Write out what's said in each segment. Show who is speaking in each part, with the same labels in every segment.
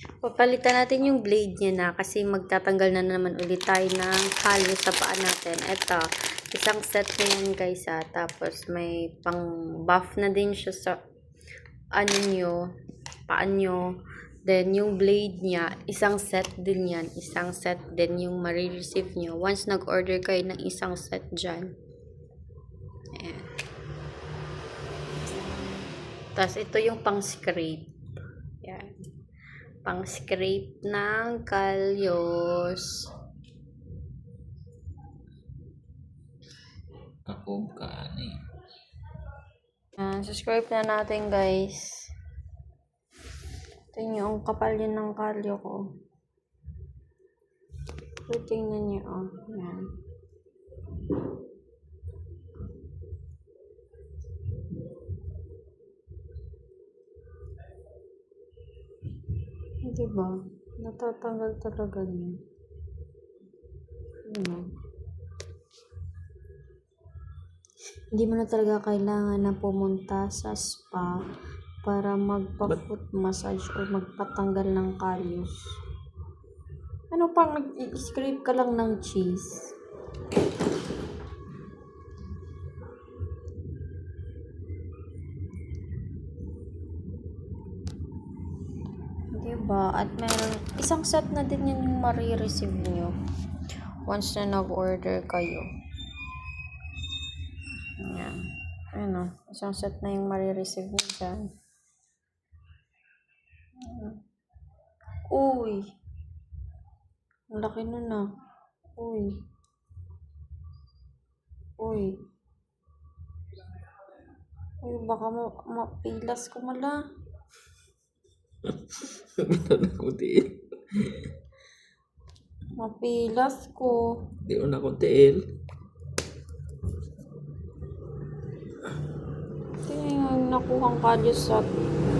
Speaker 1: Papalitan natin yung blade niya na kasi magtatanggal na naman ulit tayo ng kalyo sa paa natin. Ito, isang set na yan guys ha. Tapos may pang buff na din siya sa ano nyo, paa nyo. Then yung blade niya, isang set din yan. Isang set din yung marireceive nyo. Once nag-order kayo ng isang set dyan. Ayan. Tapos ito yung pang scrape. Ayan. Pang scrape ng kalyos.
Speaker 2: Ako kani.
Speaker 1: Subscribe na natin guys. Tingnan nyo, ang kapal yun ng kalyo ko. So, tingnan nyo, oh. Yan. Diba? Natatanggal talaga niya. Hindi mo na talaga kailangan na pumunta sa spa para magpa-foot massage o magpatanggal ng kalyos. Ano pang nag-scrape ka lang ng cheese? Diba? At meron, isang set na din yun yung marireceive nyo once na nag-order kayo. Ayan. Ayan o. Isang set na yung marireceive nyo dyan. Uy! Ang laki nun ah. Uy. Uy. Uy, baka mapilas ko mala. Mapilas ko.
Speaker 2: Di ko na kuntiin.
Speaker 1: Ito yung nakuhang kalyos sa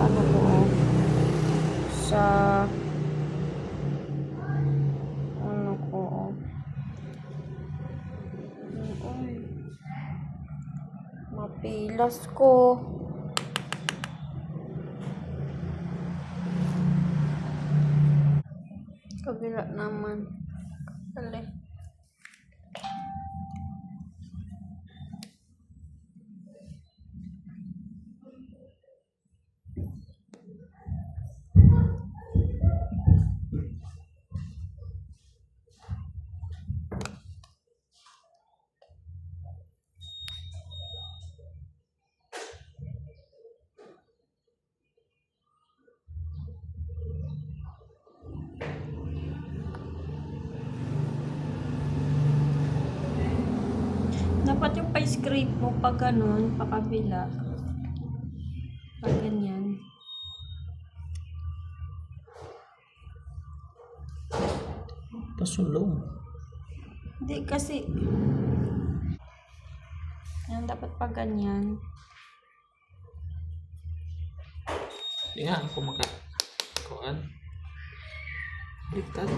Speaker 1: ano ko sa ano ko ay mapilas ko. Kabila naman. Dali. Dapat yung pa-scrape mo pag ganun, pa kabila. Pag ganyan.
Speaker 2: Pasulong.
Speaker 1: Hindi kasi yan, dapat pag ganyan.
Speaker 2: Di nga ako makakuan. Baliktad.